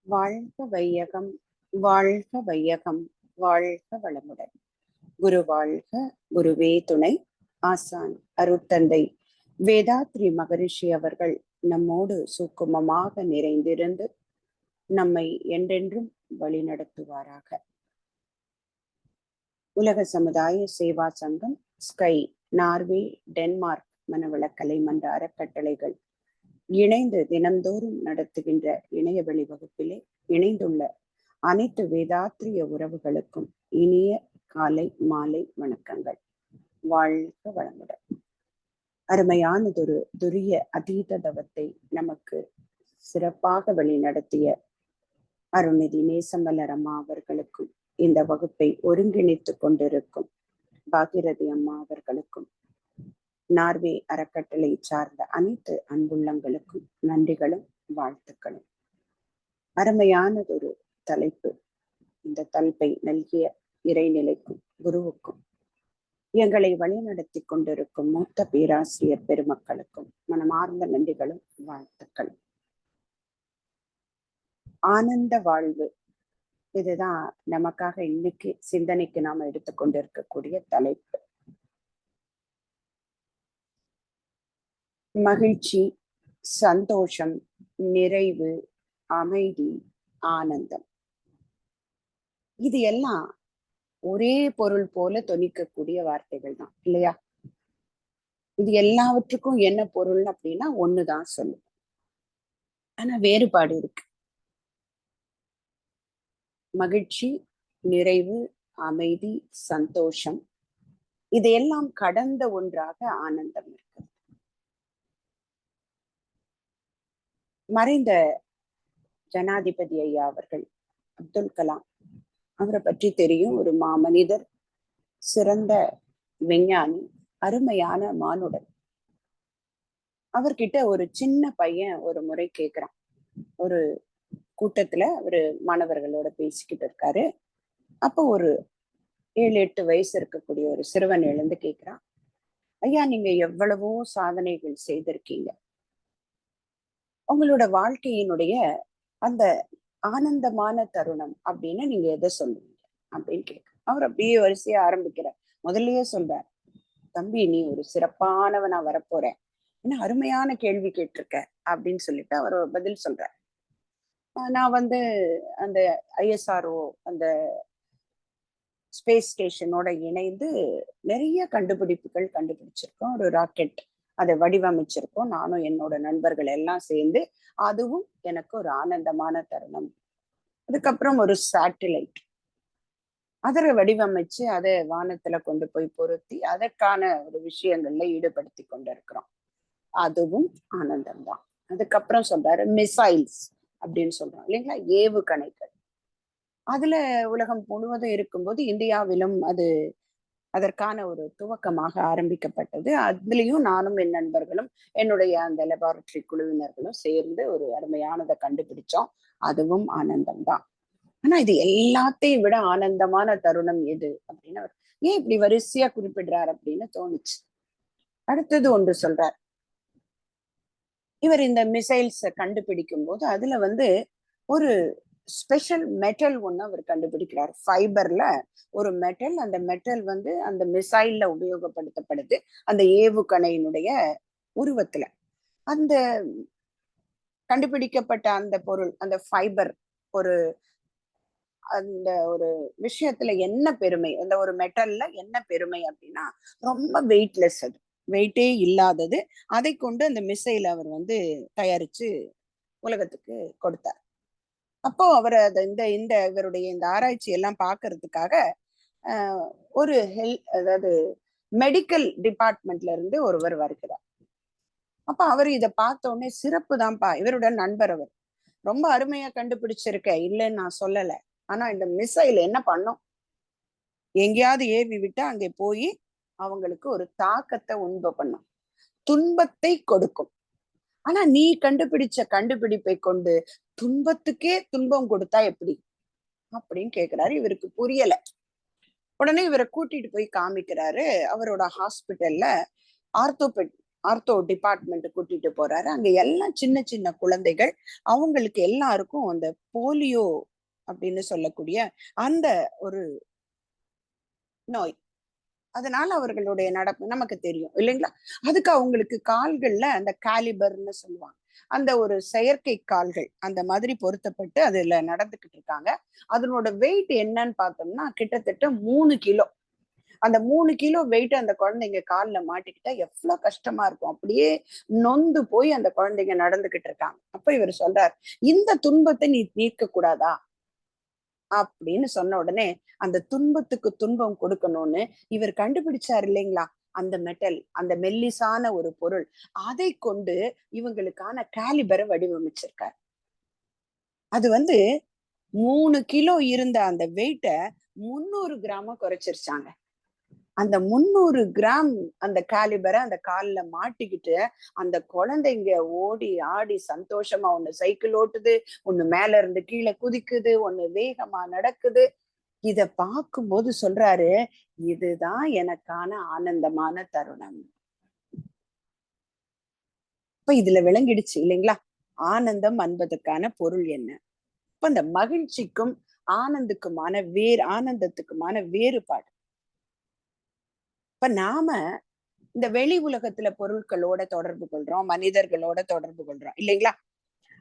வாழ்க வையகம், வாழ்க வையகம், வாழ்க வளமுடன். குரு வாழ்க, குருவே துணை. ஆசான் அருட்தந்தை வேதாத்ரி மகரிஷி அவர்கள் நம்மோடு சூக்குமமாக நிறைந்திருந்து நம்மை என்றென்றும் வழிநடத்துவாராக. உலக சமுதாய சேவா சங்கம், ஸ்கை, நார்வே, டென்மார்க் மனவளக்கலை மன்ற அறக்கட்டளைகள் இணைந்து தினந்தோறும் நடத்துகின்ற இணையவழி வகுப்பிலே இணைந்துள்ள அனைத்து வேதாத்திரிய உறவுகளுக்கும் இனிய காலை மாலை வணக்கங்கள். வாழ்க வளமுடன். அருமையானதொரு துரிய அதீத தவத்தை நமக்கு சிறப்பாக வழி நடத்திய அருள்நிதி நேசமலர் அம்மா அவர்களுக்கும், இந்த வகுப்பை ஒருங்கிணைத்துக் கொண்டிருக்கும் பாகிரதி அம்மா அவர்களுக்கும், நார்வே அறக்கட்டளை சார்ந்த அனைத்து அன்புள்ளங்களுக்கும் நன்றிகளும் வாழ்த்துக்களும். அருமையானதொரு தலைப்பு. இந்த தலைப்பை நல்கிய இறைநிலைக்கும் குருவுக்கும், எங்களை வழிநடத்தி கொண்டிருக்கும் மூத்த பேராசிரியர் பெருமக்களுக்கும் மனமார்ந்த நன்றிகளும் வாழ்த்துக்களும். ஆனந்த வாழ்வு, இதுதான் நமக்காக இன்னைக்கு சிந்தனைக்கு நாம எடுத்துக்கொண்டிருக்கக்கூடிய தலைப்பு. மகிழ்ச்சி, சந்தோஷம், நிறைவு, அமைதி, ஆனந்தம், இது எல்லாம் ஒரே பொருள் போல தொனிக்கக்கூடிய வார்த்தைகள் தான் இல்லையா? இது எல்லாவற்றுக்கும் என்ன பொருள் அப்படின்னா ஒண்ணுதான் சொல்லும். ஆனா வேறுபாடு இருக்கு. மகிழ்ச்சி, நிறைவு, அமைதி, சந்தோஷம், இதையெல்லாம் கடந்த ஒன்றாக ஆனந்தம் இருக்கு. மறைந்த ஜனாதிபதி ஐயா அவர்கள், அப்துல் கலாம், அவரை பற்றி தெரியும். ஒரு மாமனிதர், சிறந்த விஞ்ஞானி, அருமையான மானுடன். அவர்கிட்ட ஒரு சின்ன பையன் ஒரு முறை கேட்கிறான். ஒரு கூட்டத்துல ஒரு மாணவர்களோட பேசிக்கிட்டு இருக்காரு. அப்போ ஒரு 7-8 வயசு இருக்கக்கூடிய ஒரு சிறுவன் எழுந்து கேட்கிறான், ஐயா, நீங்க எவ்வளவோ சாதனைகள் செய்திருக்கீங்க, உங்களோட வாழ்க்கையினுடைய அந்த ஆனந்தமான தருணம் அப்படின்னு நீங்க எதை சொல்லுவீங்க அப்படின்னு கேட்க. அவர் அப்படியே வரிசையா ஆரம்பிக்கிறார். முதல்லயே சொல்றார், தம்பி, நீ ஒரு சிறப்பானவனா வரப்போற, என்ன அருமையான கேள்வி கேட்டிருக்க அப்படின்னு சொல்லிட்டு அவர் பதில் சொல்றார். நான் அந்த ISRO, அந்த ஸ்பேஸ் ஸ்டேஷனோட இணைந்து நிறைய கண்டுபிடிப்புகள் கண்டுபிடிச்சிருக்கோம். ஒரு ராக்கெட் அதை வடிவமைச்சிருக்கோம், நானும் என்னோட நண்பர்கள் எல்லாம் சேர்ந்து. அதுவும் எனக்கு ஒரு ஆனந்தமான தருணம். அதுக்கப்புறம் ஒரு சேட்டிலைட், அதை வடிவமைச்சு அதை வானத்துல கொண்டு போய் பொருத்தி அதற்கான ஒரு விஷயங்கள்ல ஈடுபடுத்தி கொண்டிருக்கிறோம், அதுவும் ஆனந்தம்தான். அதுக்கப்புறம் சொல்றாரு மிசைல்ஸ் அப்படின்னு சொல்றோம் இல்லைங்களா, ஏவுகணைகள். அதுல உலகம் முழுவதும் இருக்கும்போது இந்தியாவிலும் அதற்கான ஒரு துவக்கமாக ஆரம்பிக்கப்பட்டது. அதுலயும் நானும் என் நண்பர்களும் என்னுடைய அந்த லெபார்டரி குழுவினர்களும் சேர்ந்து ஒரு அருமையானதை கண்டுபிடிச்சோம், அதுவும் ஆனந்தம்தான். ஆனா இது எல்லாத்தையும் விட ஆனந்தமான தருணம் எது அப்படின்னு அவர் ஏன் இப்படி வரிசையா குறிப்பிடுறார் அப்படின்னு தோணுச்சு. அடுத்தது ஒன்று சொல்றார். இவர் இந்த மிசைல்ஸ் கண்டுபிடிக்கும் போது அதுல ஒரு ஸ்பெஷல் மெட்டல் ஒண்ணு அவர் கண்டுபிடிக்கிறார். ஃபைபர்ல ஒரு மெட்டல், அந்த மெட்டல் அந்த மிசைல்ல உபயோகப்படுத்தப்படுது, அந்த ஏவுகணையினுடைய உருவத்துல. அந்த கண்டுபிடிக்கப்பட்ட அந்த பொருள், அந்த ஃபைபர், அந்த ஒரு விஷயத்துல என்ன பெருமை, அந்த ஒரு மெட்டல்ல என்ன பெருமை அப்படின்னா ரொம்ப வெயிட்லெஸ், அது வெயிட்டே இல்லாதது. அதை கொண்டு அந்த மிசைல் அவர் தயாரிச்சு உலகத்துக்கு கொடுத்தார். அப்போ அவர் இந்த இந்த இவருடைய இந்த ஆராய்ச்சி எல்லாம் பாக்குறதுக்காக ஒரு அதாவது மெடிக்கல் டிபார்ட்மெண்ட்ல இருந்து ஒருவர் வருகிறார். அப்ப அவர் இதை பார்த்த உடனே, சிறப்பு தான்ப்பா, இவருடைய நண்பர், அவர் ரொம்ப அருமையா கண்டுபிடிச்சிருக்க, இல்லைன்னு நான் சொல்லல, ஆனா இந்த மிசைல் என்ன பண்ணும், எங்கேயாவது ஏவி விட்டா அங்கே போய் அவங்களுக்கு ஒரு தாக்கத்தை உண்டு பண்ணும், துன்பத்தை கொடுக்கும். ஆனா நீ கண்டுபிடிச்ச கண்டுபிடிப்பை கொண்டு துன்பத்துக்கே துன்பம் கொடுத்தா எப்படி அப்படின்னு கேக்குறாரு. இவருக்கு புரியல. உடனே இவரை கூட்டிட்டு போய் காமிக்கிறாரு அவரோட ஹாஸ்பிட்டல்ல. ஆர்த்தோ டிபார்ட்மெண்ட் கூட்டிட்டு போறாரு. அங்க எல்லாம் சின்ன சின்ன குழந்தைகள். அவங்களுக்கு எல்லாருக்கும் அந்த போலியோ அப்படின்னு சொல்லக்கூடிய அந்த ஒரு நோய். அதனால அவர்களுடைய நடப்பு நமக்கு தெரியும் இல்லைங்களா? அதுக்கு அவங்களுக்கு கால்கள்ல அந்த காலிபர்ன்னு சொல்லுவாங்க. அந்த ஒரு செயற்கை கால்கள் அந்த மாதிரி பொருத்தப்பட்டு அதுல நடந்துகிட்டு இருக்காங்க. அதனோட வெயிட் என்னன்னு பார்த்தோம்னா கிட்டத்தட்ட 3 கிலோ. அந்த 3 கிலோ வெயிட் அந்த குழந்தைங்க கால்ல மாட்டிக்கிட்டா எவ்வளவு கஷ்டமா இருக்கும். அப்படியே நொந்து போய் அந்த குழந்தைங்க நடந்துகிட்டு இருக்காங்க. அப்ப இவர் சொல்றார், இந்த துன்பத்தை நீ நீக்க கூடாதா அப்படின்னு சொன்ன உடனே அந்த துன்பத்துக்கு துன்பம் கொடுக்கணும்னு இவர் கண்டுபிடிச்சார் இல்லைங்களா? அந்த மெட்டல், அந்த மெல்லிசான ஒரு பொருள், அதை கொண்டு இவங்களுக்கான காலிபரை வடிவமைச்சிருக்கார். அது 3 கிலோ இருந்த அந்த வெயிட்ட 300 கிராமா குறைச்சிருச்சாங்க. அந்த 300 கிராம் அந்த காலிபரை அந்த கால்ல மாட்டிக்கிட்டு அந்த குழந்தைங்க ஓடி ஆடி சந்தோஷமா ஒண்ணு சைக்கிள் ஓட்டுது, ஒண்ணு மேல இருந்து கீழே குதிக்குது, ஒண்ணு வேகமா நடக்குது. இத பார்க்கும்போது சொல்றாரு, இதுதான் எனக்கான ஆனந்தமான தருணம். இப்ப இதுல விளங்கிடுச்சு இல்லைங்களா? ஆனந்தம் என்பதற்கான பொருள் என்ன? இப்ப இந்த மகிழ்ச்சிக்கும் ஆனந்தத்துக்குமான வேறுபாடு. இப்ப நாம இந்த வெளி உலகத்துல பொருட்களோட தொடர்பு கொள்றோம், மனிதர்களோட தொடர்பு கொள்றோம் இல்லைங்களா?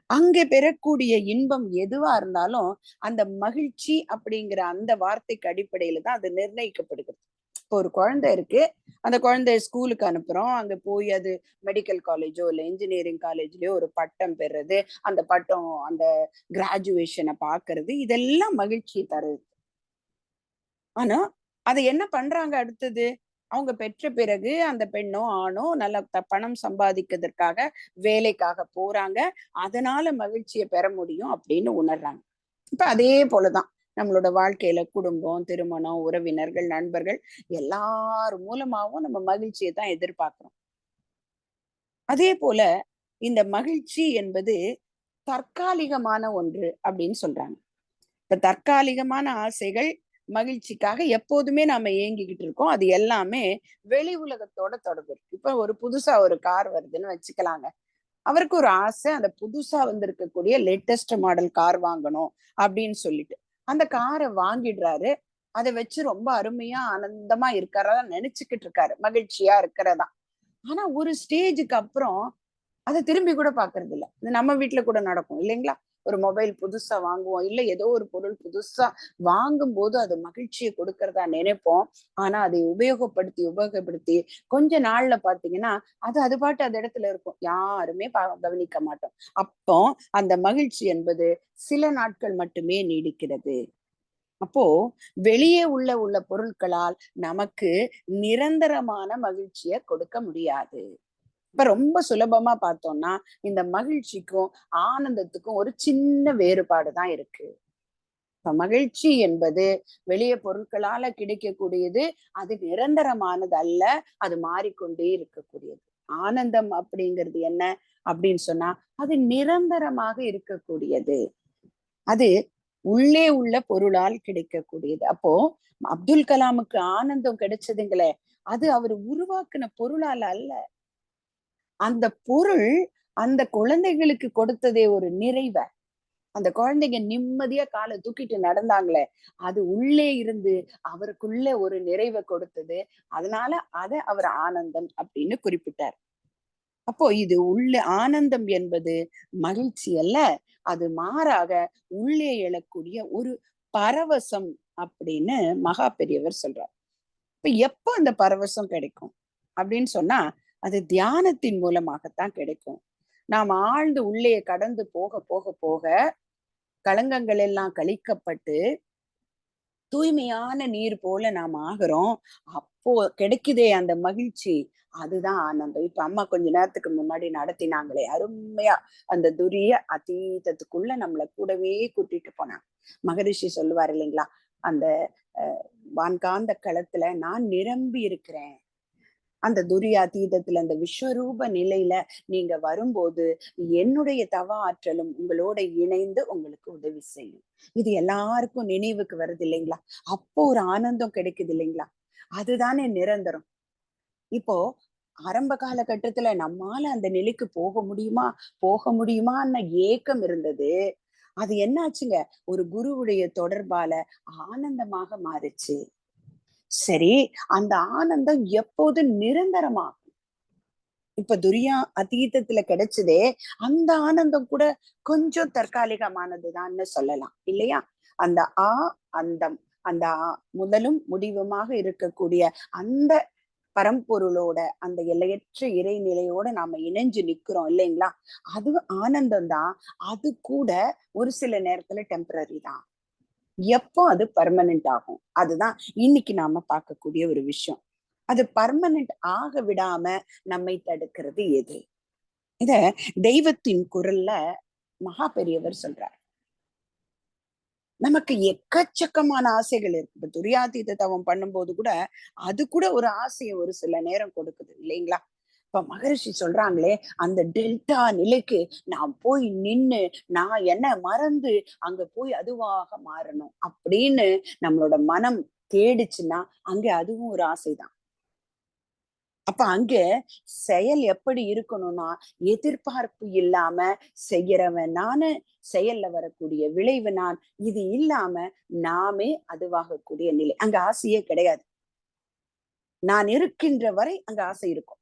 அங்க பெறக்கூடிய இன்பம் எதுவா இருந்தாலும் அந்த மகிழ்ச்சி அப்படிங்கிற அந்த வார்த்தைக்கு அடிப்படையில தான் அது நிர்ணயிக்கப்படுகிறது. இப்போ ஒரு குழந்தை இருக்கு, அந்த குழந்தைய ஸ்கூலுக்கு அனுப்புறோம், அங்க போய் அது மெடிக்கல் காலேஜோ இல்ல இன்ஜினியரிங் காலேஜ்லயோ ஒரு பட்டம் பெறுறது, அந்த பட்டம் அந்த கிராஜுவேஷனை பாக்குறது, இதெல்லாம் மகிழ்ச்சி தருது. ஆனா அதை என்ன பண்றாங்க அடுத்தது? அவங்க பெற்ற பிறகு அந்த பெண்ணோ ஆணோ நல்ல பணம் சம்பாதிக்கிறதுக்காக வேலைக்காக போறாங்க. அதனால மகிழ்ச்சியை பெற முடியும் அப்படின்னு உணர்றாங்க. இப்ப அதே போலதான் நம்மளோட வாழ்க்கையில குடும்பம், திருமணம், உறவினர்கள், நண்பர்கள் எல்லார் மூலமாவும் நம்ம மகிழ்ச்சியை தான் எதிர்பார்க்கிறோம். அதே போல இந்த மகிழ்ச்சி என்பது தற்காலிகமான ஒன்று அப்படின்னு சொல்றாங்க. இப்ப தற்காலிகமான ஆசைகள் மகிழ்ச்சிக்காக எப்போதுமே நாம ஏங்கிக்கிட்டு இருக்கோம். அது எல்லாமே வெளி உலகத்தோட தொடர்பு இருக்கு. இப்ப ஒரு புதுசா ஒரு கார் வருதுன்னு வச்சுக்கலாங்க. அவருக்கு ஒரு ஆசை, அந்த புதுசா வந்திருக்கக்கூடிய லேட்டஸ்ட் மாடல் கார் வாங்கணும் அப்படின்னு சொல்லிட்டு அந்த காரை வாங்கிடுறாரு. அதை வச்சு ரொம்ப அருமையா ஆனந்தமா இருக்கிறதா நினைச்சுக்கிட்டு இருக்காரு, மகிழ்ச்சியா இருக்கிறதா. ஆனா ஒரு ஸ்டேஜுக்கு அப்புறம் அத திரும்பி கூட பாக்குறது இல்ல. இது நம்ம வீட்ல கூட நடக்கும் இல்லைங்களா? ஒரு மொபைல் புதுசா வாங்குவோம். இல்ல ஏதோ ஒரு பொருள் புதுசா வாங்கும்போது அது மகிழ்ச்சிய கொடுக்கிறதா நினைப்போம். ஆனா அதை உபயோகப்படுத்தி கொஞ்ச நாள்ல பாத்தீங்கன்னா, அது பாட்டு அந்த இடத்துல இருக்கும். யாருமே கவனிக்க மாட்டோம். அப்போ அந்த மகிழ்ச்சி என்பது சில நாட்கள் மட்டுமே நீடிக்கிறது. அப்போ வெளியே உள்ள பொருட்களால் நமக்கு நிரந்தரமான மகிழ்ச்சிய கொடுக்க முடியாது. இப்ப ரொம்ப சுலபமா பார்த்தோம்னா, இந்த மகிழ்ச்சிக்கும், ஆனந்தத்துக்கும் ஒரு சின்ன வேறுபாடு தான் இருக்கு. இப்ப மகிழ்ச்சி என்பது வெளிய பொருட்களால கிடைக்கக்கூடியது. அது நிரந்தரமானது அல்ல. அது மாறிக்கொண்டே இருக்கக்கூடியது. ஆனந்தம் அப்படிங்கிறது என்ன அப்படின்னு சொன்னா, அது நிரந்தரமாக இருக்கக்கூடியது. அது உள்ளே உள்ள பொருளால் கிடைக்கக்கூடியது. அப்போ அப்துல் கலாமுக்கு ஆனந்தம் கிடைச்சதுங்களே, அது அவர் உருவாக்குன பொருளால அல்ல. அந்த பொருள் அந்த குழந்தைகளுக்கு கொடுத்ததே ஒரு நிறைவ. அந்த குழந்தைங்க நிம்மதியா காலை தூக்கிட்டு நடந்தாங்களே, அது உள்ளே இருந்து அவருக்குள்ள ஒரு நிறைவை கொடுத்தது. அதனால அத அவர் ஆனந்தம் அப்படின்னு குறிப்பிட்டார். அப்போ இது உள்ள ஆனந்தம் என்பது மகிழ்ச்சி அல்ல. அது மாறாக உள்ளே எழக்கூடிய ஒரு பரவசம் அப்படின்னு மகா பெரியவர் சொல்றார். இப்ப எப்ப அந்த பரவசம் கிடைக்கும் அப்படின்னு சொன்னா, அது தியானத்தின் மூலமாகத்தான் கிடைக்கும். நாம் ஆழ்ந்து உள்ளே கடந்து போக களங்கங்கள் எல்லாம் கழிக்கப்பட்டு தூய்மையான நீர் போல நாம் ஆகுறோம். அப்போ கிடைக்குதே அந்த மகிழ்ச்சி, அதுதான் ஆனந்தம். இப்ப அம்மா கொஞ்ச நேரத்துக்கு முன்னாடி நடத்தினாங்களே, அருமையா அந்த துரிய அதீதத்துக்குள்ள நம்மள கூடவே கூட்டிட்டு போனாங்க. மகரிஷி சொல்லுவார் இல்லைங்களா? அந்த வான்காந்த களத்துல நான் நிரம்பி இருக்கிறேன். அந்த துரியாதீதத்துல அந்த விஸ்வரூப நிலையில நீங்க வரும்போது என்னுடைய தவ ஆற்றலும் உங்களோட இணைந்து உங்களுக்கு உதவி செய்யும். இது எல்லாருக்கும் நினைவுக்கு வருது இல்லைங்களா? அப்போ ஒரு ஆனந்தம் கிடைக்குது இல்லைங்களா? அதுதானே நிரந்தரம். இப்போ ஆரம்ப காலகட்டத்துல நம்மால அந்த நிலைக்கு போக முடியுமான்னு ஏக்கம் இருந்தது. அது என்னாச்சுங்க, ஒரு குருவுடைய தொடர்பால ஆனந்தமாக மாறுச்சு. சரி, அந்த ஆனந்தம் எப்போது நிரந்தரமா? இப்ப அதீதத்துல கிடைச்சதே, அந்த ஆனந்தம் கூட கொஞ்சம் தற்காலிகமானதுதான்னு சொல்லலாம் இல்லையா? அந்த ஆ அந்தம், அந்த முதலும் முடிவுமாக இருக்கக்கூடிய அந்த பரம்பொருளோட, அந்த எல்லையற்ற இறைநிலையோட நாம இணைஞ்சு நிக்கிறோம் இல்லைங்களா? அது ஆனந்தம் தான். அது கூட ஒரு சில நேரத்துல டெம்பரரி தான். எப்போ அது பெர்மனன்ட் ஆகும்? அதுதான் இன்னைக்கு நாம பார்க்கக்கூடிய ஒரு விஷயம். அது பெர்மனன்ட் ஆக விடாம நம்மை தடுக்கிறது எது? இத தெய்வத்தின் குரல்ல மகா பெரியவர் சொல்றார். நமக்கு எக்கச்சக்கமான ஆசைகள் இருக்கு. இப்ப துரியாதீத தவம் பண்ணும்போது கூட, அது கூட ஒரு ஆசைய ஒரு சில நேரம் கொடுக்குது இல்லைங்களா? இப்ப மகரிஷி சொல்றாங்களே, அந்த டெல்டா நிலைக்கு நான் போய் நின்னு, நான் என்ன மறந்து அங்க போய் அதுவாக மாறணும் அப்படின்னு நம்மளோட மனம் தேடுச்சுன்னா, அங்க அதுவும் ஒரு ஆசைதான். அப்ப அங்க செயல் எப்படி இருக்கணும்னா, எதிர்பார்ப்பு இல்லாம செய்யறவன் நானு, செயல்ல வரக்கூடிய விளைவு நான். இது இல்லாம நாமே அதுவாகக்கூடிய நிலை. அங்க ஆசையே கிடையாது. நான் இருக்கின்ற வரை அங்க ஆசை இருக்கும்.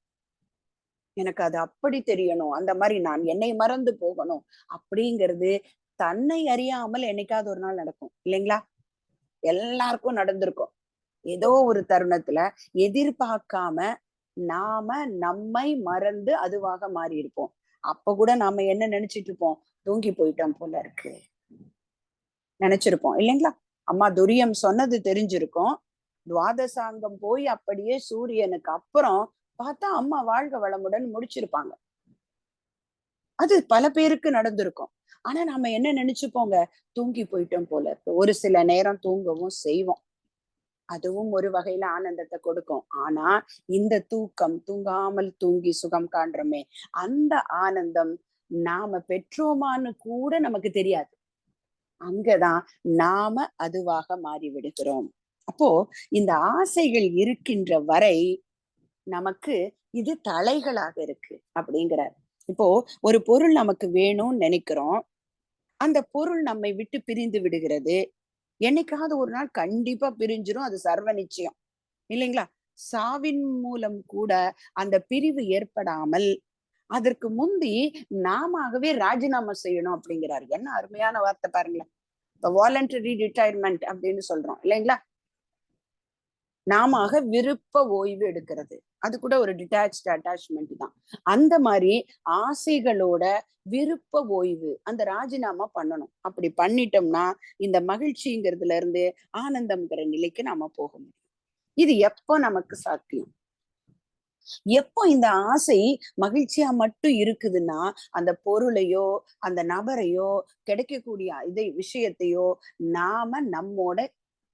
எனக்கு அது அப்படி தெரியணும். அந்த மாரி நான் என்னை மறந்து போகணும். அப்படிங்கிறது தன்னை அறியாமல் என்னைக்காவது ஒரு நாள் நடக்கும். இல்லைங்களா? எல்லாருக்கும் நடந்திருக்கும். ஏதோ ஒரு தருணத்துல எதிர்பார்க்காம நாம நம்மை மறந்து அதுவாக மாறி இருப்போம். அப்ப கூட நாம என்ன நினைச்சிட்டு இருப்போம்? தூங்கி போயிட்டோம் போல இருக்கு. நினைச்சிருப்போம் இல்லைங்களா? அம்மா துரியம் சொன்னது தெரிஞ்சிருக்கும். துவாதசாங்கம் போய் அப்படியே சூரியனுக்கு அப்புறம் பார்த்தா அம்மா வாழ்க வளமுடன் முடிச்சிருப்பாங்க. அது பல பேருக்கு நடந்திருக்கும். ஆனா நாம என்ன நினைச்சுப்போங்க? தூங்கி போயிட்டோம் போல இருக்கு. ஒரு சில நேரம் தூங்கவும் செய்வோம். அதுவும் ஒரு வகையில ஆனந்தத்தை கொடுக்கும். ஆனா இந்த தூங்காமல் தூங்கி சுகம் காண்றோமே, அந்த ஆனந்தம் நாம பெற்றோமான்னு கூட நமக்கு தெரியாது. அங்கதான் நாம அதுவாக மாறி விடுகிறோம். அப்போ இந்த ஆசைகள் இருக்கின்ற வரை நமக்கு இது தலைகளாக இருக்கு அப்படிங்கிறார். இப்போ ஒரு பொருள் நமக்கு வேணும்னு நினைக்கிறோம். அந்த பொருள் நம்மை விட்டு பிரிந்து விடுகிறது. என்னைக்காவது ஒரு நாள் கண்டிப்பா பிரிஞ்சிரும். அது சர்வ நிச்சயம். இல்லைங்களா? சாவின் மூலம் கூட அந்த பிரிவு ஏற்படாமல், அதற்கு முந்தி நாமாகவே ராஜினாமா செய்யணும் அப்படிங்கிறாரு. என்ன அருமையான வார்த்தை பாருங்களேன். இப்ப வாலண்டரி ரிட்டையர்மென்ட் அப்படின்னு சொல்றோம் இல்லைங்களா? நாமாக விருப்ப ஓய்வு எடுக்கிறது. அது கூட ஒரு டிட்டாச்ட் அட்டாச்மெண்ட் தான். அந்த மாதிரி ஆசைகளோட விருப்ப ஓய்வு, அந்த ராஜினாமா பண்ணணும். அப்படி பண்ணிட்டோம்னா, இந்த மகிழ்ச்சிங்கிறதுல இருந்து ஆனந்தம்ங்கிற நிலைக்கு நாம போக முடியும். இது எப்போ நமக்கு சாத்தியம்? எப்போ இந்த ஆசை மகிழ்ச்சியா மட்டும் இருக்குதுன்னா, அந்த பொருளையோ, அந்த நபரையோ, கிடைக்கக்கூடிய விஷயத்தையோ நாம நம்மோட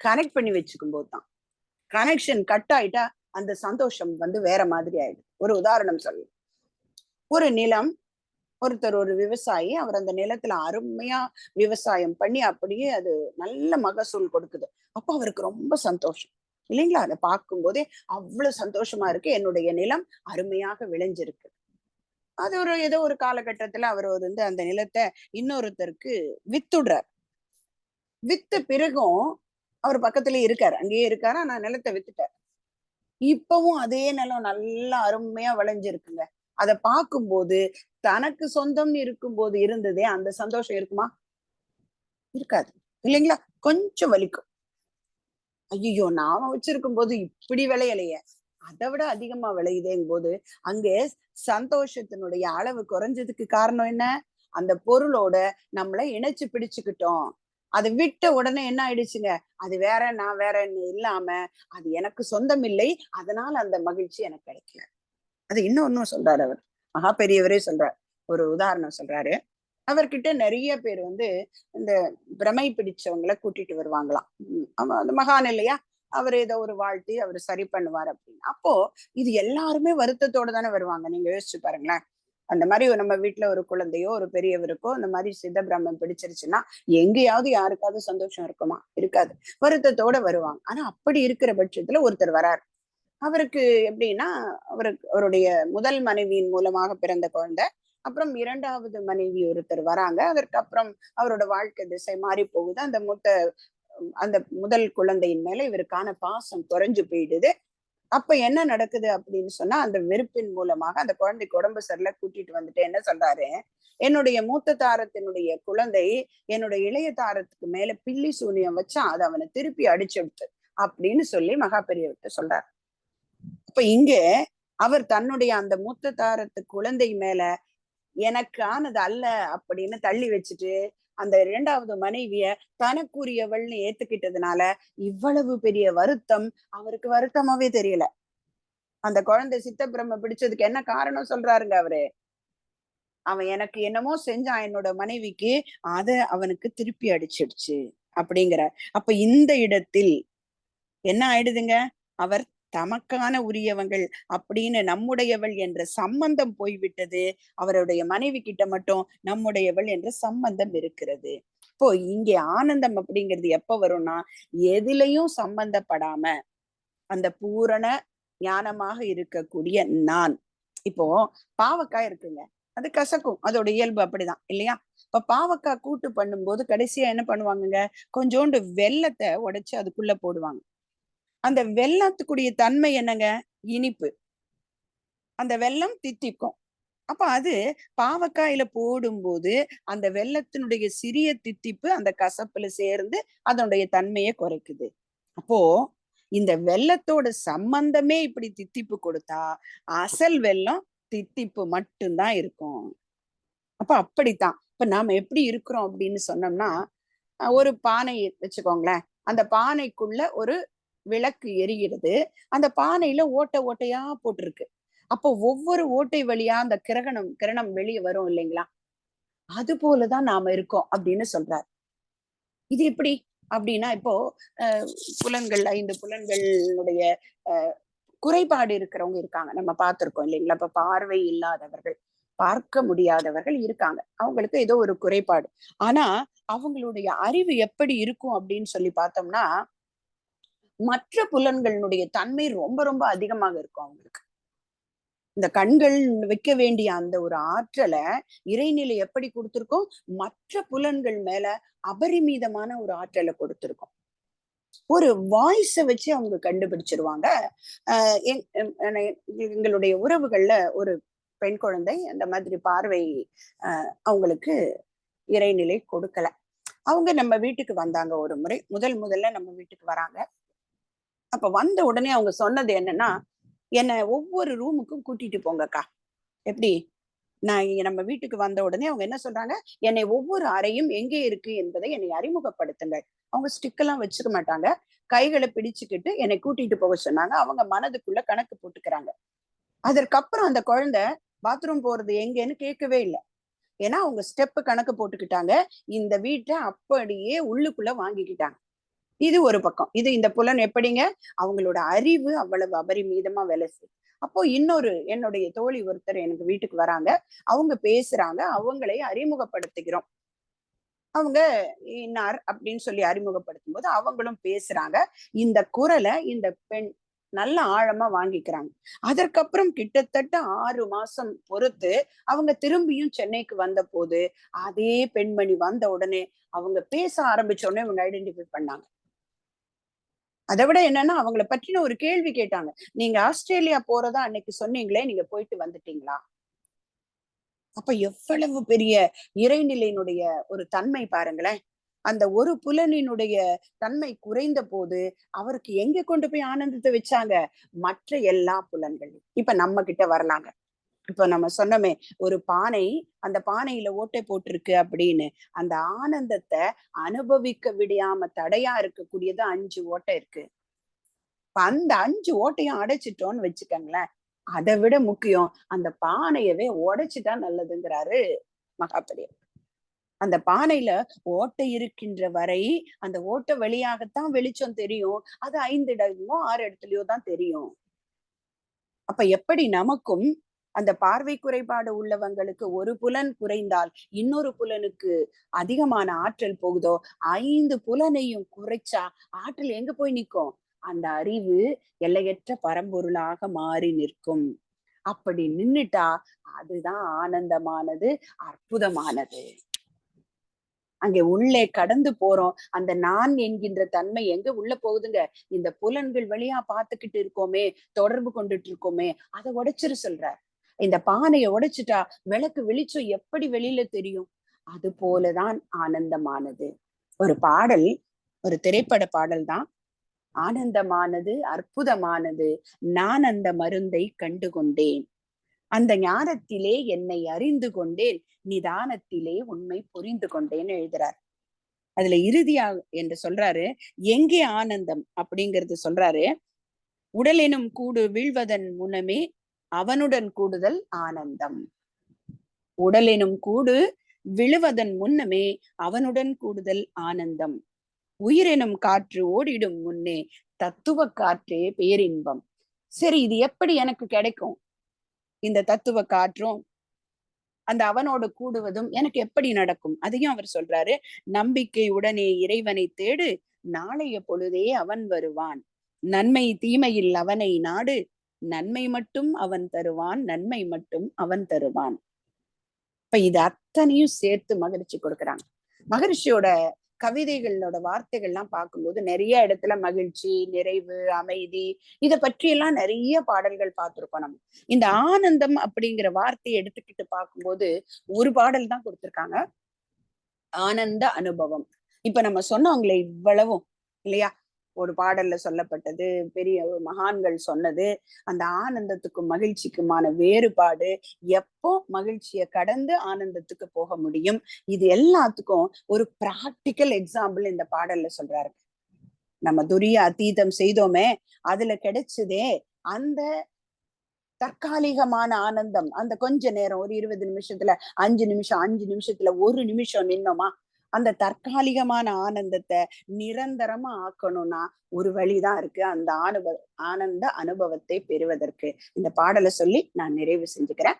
கனெக்ட் பண்ணி வச்சுக்கும் போதுதான். கனெக்ஷன் கட் ஆயிட்டா அந்த சந்தோஷம் வேற மாதிரி ஆயிடும். ஒரு உதாரணம் சொல்லலாம். ஒரு நிலம், ஒருத்தர் ஒரு விவசாயி, அவர் அந்த நிலத்துல அருமையா விவசாயம் பண்ணி அப்படியே அது நல்ல மகசூல் கொடுக்குது. அப்ப அவருக்கு ரொம்ப சந்தோஷம் இல்லைங்களா? அதை பார்க்கும் போதே அவ்வளவு சந்தோஷமா இருக்கு. என்னுடைய நிலம் அருமையாக விளைஞ்சிருக்கு. அது ஏதோ ஒரு காலகட்டத்துல அவர் அந்த நிலத்தை இன்னொருத்தருக்கு வித்துடுறார். வித்த பிறகும் அவர் பக்கத்துல இருக்காரு, அங்கேயே இருக்காரு. ஆனா நிலத்தை வித்துட்டார். இப்பவும் அதே நிலம் நல்லா அருமையா விளைஞ்சிருக்குங்க. அத பார்க்கும்போது தனக்கு சொந்தம்னு இருக்கும்போது இருந்ததே அந்த சந்தோஷம் இருக்குமா? இருக்காது இல்லைங்களா? கொஞ்சம் வலிக்கும். ஐயோ, நாம வச்சிருக்கும் போது இப்படி விளையலையே, அதை விட அதிகமா விளையுதேங்கும் போது அங்கே சந்தோஷத்தினுடைய அளவு குறைஞ்சதுக்கு காரணம் என்ன? அந்த பொருளோட நம்மள இணைச்சு பிடிச்சுக்கிட்டோம். அதை விட்ட உடனே என்ன ஆயிடுச்சுங்க? அது வேற, நான் வேறன்னு இல்லாம அது எனக்கு சொந்தம் இல்லை, அதனால அந்த மகிழ்ச்சி எனக்கு கிடைக்கல. அது இன்னொன்னும் சொல்றாரு அவர். மகா பெரியவரே சொல்றார். ஒரு உதாரணம் சொல்றாரு. அவர்கிட்ட நிறைய பேர் இந்த பிரமை பிடிச்சவங்களை கூட்டிட்டு வருவாங்களாம். அந்த மகான் இல்லையா? அவர் ஏதோ ஒரு வாழ்த்தி அவர் சரி பண்ணுவார் அப்படின்னு. அப்போ இது எல்லாருமே வருத்தத்தோட தானே வருவாங்க. நீங்க யோசிச்சு பாருங்களேன். அந்த மாதிரி நம்ம வீட்டுல ஒரு குழந்தையோ ஒரு பெரியவருக்கோ இந்த மாதிரி சித்த பிரம்மம் பிடிச்சிருச்சுன்னா எங்கேயாவது யாருக்காவது சந்தோஷம் இருக்குமா? இருக்காது. வருத்தத்தோட வருவாங்க. ஆனா அப்படி இருக்கிற பட்சத்துல ஒருத்தர் வரார். அவருக்கு எப்படின்னா, அவருடைய முதல் மனைவியின் மூலமாக பிறந்த குழந்தை. அப்புறம் 2வது மனைவி ஒருத்தர் வராங்க. அதற்கு அப்புறம் அவரோட வாழ்க்கை திசை மாறி போகுது. அந்த முதல் குழந்தையின் மேல இவருக்கான பாசம் குறைஞ்சு போயிடுது. அப்ப என்ன நடக்குது அப்படின்னு சொன்னா, அந்த வெறுப்பின் மூலமாக அந்த குழந்தைக்கு உடம்பு சரியில்ல, கூட்டிட்டு வந்துட்டு என்ன சொல்றாரு, என்னுடைய மூத்த தாரத்தினுடைய குழந்தை என்னுடைய இளைய தாரத்துக்கு மேல பில்லி சூனியம் வச்சா அதை அவனை திருப்பி அடிச்சுடுத்து அப்படின்னு சொல்லி மகாபெரியவர்கிட்ட சொல்றாரு. அப்ப இங்க அவர் தன்னுடைய அந்த மூத்த தாரத்து குழந்தை மேல எனக்கு ஆனது அல்ல அப்படின்னு தள்ளி வச்சுட்டு அந்த 2வது மனைவிய தனக்குரியவள்னு ஏத்துக்கிட்டதுனால இவ்வளவு பெரிய வருத்தம் அவருக்கு வருத்தமாவே தெரியல. அந்த குழந்தை சித்தப்பிரம பிடிச்சதுக்கு என்ன காரணம் சொல்றாருங்க அவரு, அவன் எனக்கு என்னமோ செஞ்சான் என்னோட மனைவிக்கு, அத அவனுக்கு திருப்பி அடிச்சிடுச்சு அப்படிங்கிற. அப்ப இந்த இடத்தில் என்ன ஆயிடுதுங்க, அவர் தமக்கான உரியவங்கள் அப்படின்னு நம்முடையவள் என்ற சம்பந்தம் போய்விட்டது. அவருடைய மனைவி கிட்ட மட்டும் நம்முடையவள் என்ற சம்பந்தம் இருக்கிறது. இப்போ இங்கே ஆனந்தம் அப்படிங்கிறது எப்ப வரும்னா, எதிலையும் சம்பந்தப்படாம அந்த பூரண ஞானமாக இருக்கக்கூடிய நான். இப்போ பாவக்காய் இருக்குங்க, அது கசக்கும், அதோட இயல்பு அப்படிதான் இல்லையா? இப்ப பாவக்காய் கூட்டு பண்ணும்போது கடைசியா என்ன பண்ணுவாங்கங்க, கொஞ்சோண்டு வெல்லத்தை உடைச்சு அதுக்குள்ள போடுவாங்க. அந்த வெல்லத்துக்குரிய தன்மை என்னங்க, இனிப்பு. அந்த வெல்லம் தித்திக்கும். அப்ப அது பாவக்காயில போடும்போது அந்த வெல்லத்தினுடைய சிறிய தித்திப்பு அந்த கசப்புல சேர்ந்து அதனுடைய தன்மையை குறைக்குது. அப்போ இந்த வெல்லத்தோட சம்பந்தமே இப்படி தித்திப்பு கொடுத்தா அசல் வெல்லம் தித்திப்பு மட்டும்தான் இருக்கும். அப்ப அப்படித்தான் இப்ப நாம எப்படி இருக்கிறோம் அப்படின்னு சொன்னோம்னா, ஒரு பானை வச்சுக்கோங்களேன், அந்த பானைக்குள்ள ஒரு விளக்கு எரிகிறது. அந்த பானையில ஓட்டை ஓட்டையா போட்டிருக்கு. அப்போ ஒவ்வொரு ஓட்டை வழியா அந்த கிரணம் வெளியே வரும் இல்லைங்களா? அது போலதான் நாம இருக்கோம் அப்படின்னு சொல்றார். இது எப்படி அப்படின்னா, இப்போ புலன்கள் 5 புலன்களுடைய குறைபாடு இருக்கிறவங்க இருக்காங்க, நம்ம பார்த்திருக்கோம் இல்லைங்களா? இப்ப பார்வை இல்லாதவர்கள், பார்க்க முடியாதவர்கள் இருக்காங்க, அவங்களுக்கு ஏதோ ஒரு குறைபாடு. ஆனா அவங்களுடைய அறிவு எப்படி இருக்கும் அப்படின்னு சொல்லி பார்த்தோம்னா, மற்ற புலன்களுடைய தன்மை ரொம்ப ரொம்ப அதிகமாக இருக்கும் அவங்களுக்கு. இந்த கண்கள் வைக்க வேண்டிய அந்த ஒரு ஆற்றலை இறைநிலை எப்படி கொடுத்திருக்கோம், மற்ற புலன்கள் மேல அபரிமிதமான ஒரு ஆற்றலை கொடுத்திருக்கோம். ஒரு வாய்ஸ வச்சு அவங்க கண்டுபிடிச்சிருவாங்க. எங்களுடைய உறவுகள்ல ஒரு பெண் குழந்தை அந்த மாதிரி பார்வை அவங்களுக்கு இறைநிலை கொடுக்கல. அவங்க நம்ம வீட்டுக்கு வந்தாங்க ஒரு முறை, முதல்ல நம்ம வீட்டுக்கு வராங்க. அப்ப வந்த உடனே அவங்க சொன்னது என்னன்னா, என்னை ஒவ்வொரு ரூமுக்கும் கூட்டிட்டு போங்கக்கா. எப்படி, நான் இங்க நம்ம வீட்டுக்கு வந்த உடனே அவங்க என்ன சொல்றாங்க, என்னை ஒவ்வொரு அறையும் எங்கே இருக்கு என்பதை என்னை அறிமுகப்படுத்துங்கள். அவங்க ஸ்டிக் எல்லாம் வச்சுக்க மாட்டாங்க, கைகளை பிடிச்சுக்கிட்டு என்னை கூட்டிட்டு போக சொன்னாங்க. அவங்க மனதுக்குள்ள கணக்கு போட்டுக்கிறாங்க. அதற்கப்புறம் அந்த குழந்தை பாத்ரூம் போறது எங்கன்னு கேட்கவே இல்லை. ஏன்னா அவங்க ஸ்டெப் கணக்கு போட்டுக்கிட்டாங்க. இந்த வீட்டை அப்படியே உள்ளுக்குள்ள வாங்கிக்கிட்டாங்க. இது ஒரு பக்கம். இது இந்த புலன் எப்படிங்க, அவங்களோட அறிவு அவ்வளவு அபரிமிதமா வேலை செய்யும். அப்போ என்னுடைய தோழி ஒருத்தர் எனக்கு வீட்டுக்கு வராங்க, அவங்க பேசுறாங்க, அவங்களை அறிமுகப்படுத்துகிறோம். அவங்க இன்னார் அப்படின்னு சொல்லி அறிமுகப்படுத்தும் போது அவங்களும் பேசுறாங்க. இந்த குரலை இந்த பெண் நல்ல ஆழமா வாங்கிக்கிறாங்க. அதற்கப்புறம் கிட்டத்தட்ட 6 மாசம் பொறுத்து அவங்க திரும்பியும் சென்னைக்கு வந்த போது அதே பெண்மணி வந்த உடனே அவங்க பேச ஆரம்பிச்ச உடனே இவங்க ஐடென்டிஃபை பண்ணாங்க. அதை விட என்னன்னா, அவங்கள பற்றின ஒரு கேள்வி கேட்டாங்க. நீங்க ஆஸ்திரேலியா போறதா அன்னைக்கு சொன்னீங்களே, நீங்க போயிட்டு வந்துட்டீங்களா? அப்ப எவ்வளவு பெரிய இறைநிலையினுடைய ஒரு தன்மை பாருங்களேன். அந்த ஒரு புலனினுடைய தன்மை குறைந்த போது அவருக்கு எங்க கொண்டு போய் ஆனந்தத்தை வச்சாங்க, மற்ற எல்லா புலன்களையும். இப்ப நம்ம கிட்ட வரலாங்க. இப்ப நம்ம சொன்னோமே, ஒரு பானை, அந்த பானையில ஓட்டை போட்டிருக்கு அப்படின்னு, அந்த ஆனந்தத்தை அனுபவிக்க விடாம தடையா இருக்கக்கூடியது 5 ஓட்டை இருக்கு. அந்த 5 ஓட்டையும் அடைச்சிட்டோம்னு வச்சுக்கோங்களேன், அதை விட முக்கியம் அந்த பானையவே உடைச்சுட்டா நல்லதுங்கிறாரு மகாபெரியவர். அந்த பானையில ஓட்டை இருக்கின்ற வரை அந்த ஓட்டை வழியாகத்தான் வெளிச்சம் தெரியும். அது 5 இடமோ 6 இடத்துலயோ தான் தெரியும். அப்ப எப்படி நமக்கும் அந்த பார்வை குறைபாடு உள்ளவங்களுக்கு ஒரு புலன் குறைந்தால் இன்னொரு புலனுக்கு அதிகமான ஆற்றல் போகுதோ, 5 புலனையும் குறைச்சா ஆற்றல் எங்க போய் நிற்கும், அந்த அறிவு எல்லையற்ற பரம்பொருளாக மாறி நிற்கும். அப்படி நின்னுட்டா அதுதான் ஆனந்தமானது, அற்புதமானது. அங்கே உள்ளே கடந்து போறோம். அந்த நான் என்கின்ற தன்மை எங்க உள்ள போகுதுங்க? இந்த புலன்கள் வழியா பார்த்துக்கிட்டு இருக்கோமே, தொடர்பு கொண்டுட்டு இருக்கோமே, அதை உடைச்சிரு சொல்றார். இந்த பானையை உடைச்சிட்டா விளக்கு வெளிச்சம் எப்படி வெளியில தெரியும்? அது போலதான் ஆனந்தமானது. ஒரு பாடல், ஒரு திரைப்பட பாடல் தான். ஆனந்தமானது, அற்புதமானது, நான் அந்த மருந்தை கண்டு கொண்டேன். அந்த ஞானத்திலே என்னை அறிந்து கொண்டேன், நிதானத்திலே உண்மை புரிந்து கொண்டேன்னு எழுதுறார். அதுல இறுதியா என்று சொல்றாரு, எங்கே ஆனந்தம் அப்படிங்கிறது சொல்றாரு. உடலெனும் கூடு வீழ்வதன் முன்னமே அவனுடன் கூடுதல் ஆனந்தம். உடலெனும் கூடு விழுவதன் முன்னமே அவனுடன் கூடுதல் ஆனந்தம். உயிரெனும் காற்று ஓடிடும் முன்னே தத்துவ காற்றே பேரின்பம். சரி, இது எப்படி எனக்கு கிடைக்கும்? இந்த தத்துவ காற்றும் அந்த அவனோடு கூடுவதும் எனக்கு எப்படி நடக்கும்? அதையும் அவர் சொல்றாரு. நம்பிக்கை உடனே இறைவனை தேடு, நாளைய பொழுதே அவன் வருவான். நன்மை தீமையில் அவனை நாடு, நன்மை மட்டும் அவன் தருவான், நன்மை மட்டும் அவன் தருவான். இப்ப இது அத்தனையும் சேர்த்து மகிழ்ச்சி கொடுக்குறாங்க. மகரிஷியோட கவிதைகளோட வார்த்தைகள்லாம் பார்க்கும்போது நிறைய இடத்துல மகிழ்ச்சி, நிறைவு, அமைதி, இதை பற்றியெல்லாம் நிறைய பாடல்கள் பார்த்திருக்கோம் நம்ம. இந்த ஆனந்தம் அப்படிங்கிற வார்த்தையை எடுத்துக்கிட்டு பார்க்கும்போது ஒரு பாடல் தான் கொடுத்திருக்காங்க, ஆனந்த அனுபவம். இப்ப நம்ம சொன்னவங்களே இவ்வளவும் இல்லையா, ஒரு பாடல்ல சொல்லப்பட்டது, பெரிய மகான்கள் சொன்னது, அந்த ஆனந்தத்துக்கும் மகிழ்ச்சிக்குமான வேறுபாடு, எப்போ மகிழ்ச்சியை கடந்து ஆனந்தத்துக்கு போக முடியும், இது எல்லாத்துக்கும் ஒரு பிராக்டிக்கல் எக்ஸாம்பிள் இந்த பாடல்ல சொல்றாரு. நம்ம துரிய அதீதம் செய்தோமே, அதுல கிடைச்சதே அந்த தற்காலிகமான ஆனந்தம். அந்த கொஞ்ச நேரம், ஒரு 20 நிமிஷத்துல 5 நிமிஷம், 5 நிமிஷத்துல 1 நிமிஷம் நின்னோமா, அந்த தற்காலிகமான ஆனந்தத்தை நிரந்தரமா ஆக்கணும்னா ஒரு வழிதான் இருக்கு, அந்த ஆனந்த அனுபவத்தை பெறுவதற்கு. இந்த பாடலை சொல்லி நான் நிறைவு செஞ்சுக்கிறேன்.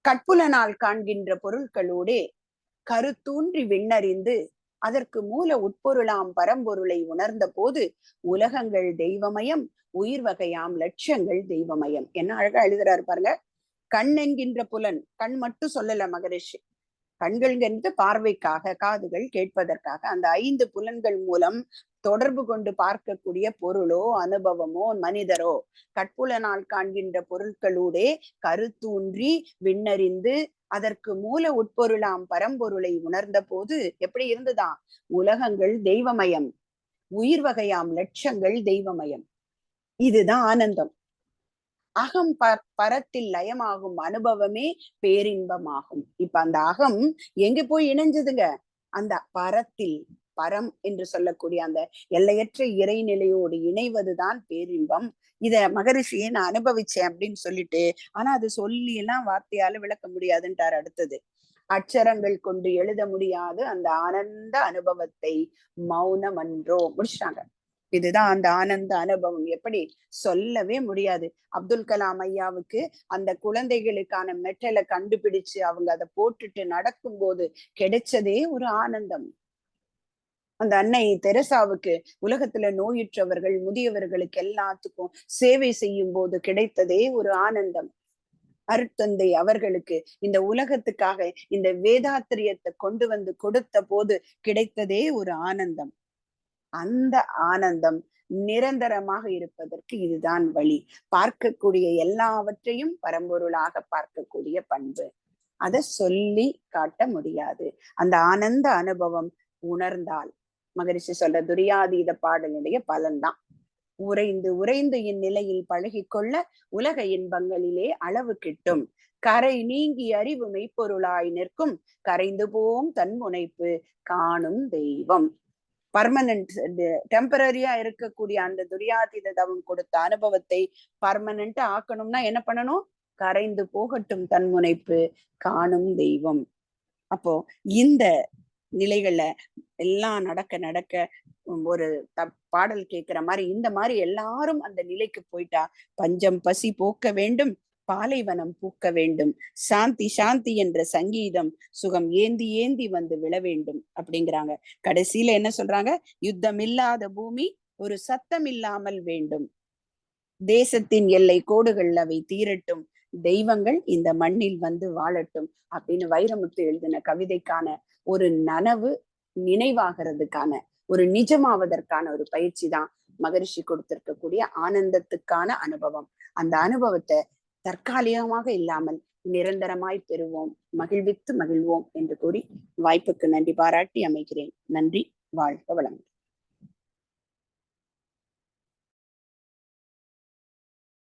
கற்புலனால் காண்கின்ற பொருட்களோடே கருத்தூன்றி விண்ணறிந்து அதற்கு மூல உட்பொருளாம் பரம்பொருளை உணர்ந்த போது உலகங்கள் தெய்வமயம், உயிர் வகையாம் லட்சியங்கள் தெய்வமயம். என்ன அழகா எழுதுறாரு பாருங்க. கண் என்கின்ற புலன், கண் மட்டும் சொல்லல மகரிஷி, கண்கள்ங்கிறது பார்வைக்காக, காதுகள் கேட்பதற்காக, அந்த 5 புலன்கள் மூலம் தொடர்பு கொண்டு பார்க்கக்கூடிய பொருளோ அனுபவமோ மனிதரோ, கற்புலனால் காண்கின்ற பொருட்களூடே கருத்தூன்றி விண்ணறிந்து அதற்கு மூல உட்பொருளாம் பரம்பொருளை உணர்ந்த போது எப்படி இருந்துதான், உலகங்கள் தெய்வமயம், உயிர் வகையாம் லட்சங்கள் தெய்வமயம். இதுதான் ஆனந்தம். அகம் பரத்தில் லயமாகும் அனுபவமே பேரின்பமாகும். இப்ப அந்த அகம் எங்க போய் இணைஞ்சதுங்க? அந்த பரத்தில், பரம் என்று சொல்லக்கூடிய அந்த எல்லையற்ற இறைநிலையோடு இணைவதுதான் பேரின்பம். இத மகரிஷியை நான் அனுபவிச்சேன் அப்படின்னு சொல்லிட்டு, ஆனா அது சொல்லி எல்லாம் வார்த்தையால விளக்க முடியாதுன்றார். அடுத்தது, அச்சரங்கள் கொண்டு எழுத முடியாது அந்த ஆனந்த அனுபவத்தை மௌனம் அன்றோ முடிச்சிட்டாங்க. இதுதான் அந்த ஆனந்த அனுபவம். எப்படி சொல்லவே முடியாது. அப்துல் கலாம் ஐயாவுக்கு அந்த குழந்தைகளுக்கான மெட்டலை கண்டுபிடிச்சு அவங்க அதை போட்டுட்டு நடக்கும்போது கிடைச்சதே ஒரு ஆனந்தம். அந்த அன்னை தெரசாவுக்கு உலகத்துல நோயுற்றவர்கள், முதியவர்களுக்கு எல்லாத்துக்கும் சேவை செய்யும் போது கிடைத்ததே ஒரு ஆனந்தம். அருட்தந்தை அவர்களுக்கு இந்த உலகத்துக்காக இந்த வேதாத்திரியத்தை கொண்டு வந்து கொடுத்த போது கிடைத்ததே ஒரு ஆனந்தம். அந்த ஆனந்தம் நிரந்தரமாக இருப்பதற்கு இதுதான் வழி. பார்க்கக்கூடிய எல்லாவற்றையும் பரம்பொருளாக பார்க்கக்கூடிய பண்பு. அதை சொல்லி காட்ட முடியாது. அந்த ஆனந்த அனுபவம் உணர்ந்தால், மகரிஷி சொல்ற துரியாதீத பாடலுடைய பலன்தான். உறைந்து உறைந்து இந்நிலையில் பழகிக்கொள்ள உலக இன்பங்களிலே அளவு கிட்டும். கரை நீங்கி அறிவு மெய்ப்பொருளாய் நிற்கும் கரைந்து போம் தன்முனைப்பு காணும் தெய்வம். பர்மனன்ட், டெம்பரரியா இருக்கக்கூடிய அந்த துரியாதீத தவம் கொடுத்த அனுபவத்தை பர்மனண்டா ஆக்கணும்னா என்ன பண்ணணும்? கரைந்து போகட்டும் தன்முனைப்பு காணும் தெய்வம். அப்போ இந்த நிலைகள்ல எல்லாம் நடக்க நடக்க ஒரு பாடல் கேட்கிற மாதிரி இந்த மாதிரி எல்லாரும் அந்த நிலைக்கு போயிட்டா பஞ்சம் பசி போக்க வேண்டும், பாலைவனம் பூக்க வேண்டும், சாந்தி சாந்தி என்ற சங்கீதம் சுகம் ஏந்தி ஏந்தி வந்து விழ வேண்டும் அப்படிங்கிறாங்க. கடைசியில என்ன சொல்றாங்க? யுத்தம் இல்லாத பூமி ஒரு சத்தம் இல்லாமல் வேண்டும். தேசத்தின் எல்லை கோடுகள் அவை தீரட்டும், தெய்வங்கள் இந்த மண்ணில் வந்து வாழட்டும் அப்படின்னு வைரமுத்து எழுதின கவிதைக்கான ஒரு நனவு நினைவாகிறதுக்கான ஒரு நிஜமாவதற்கான ஒரு பயிற்சி தான் மகரிஷி கொடுத்திருக்கக்கூடிய ஆனந்தத்துக்கான அனுபவம். அந்த அனுபவத்தை தற்காலிகமாக இல்லாமல் நிரந்தரமாய் பெறுவோம், மகிழ்வித்து மகிழ்வோம் என்று கூறி வாய்ப்புக்கு நன்றி பாராட்டி அமைகிறேன். நன்றி. வாழ்க வளமுடன்.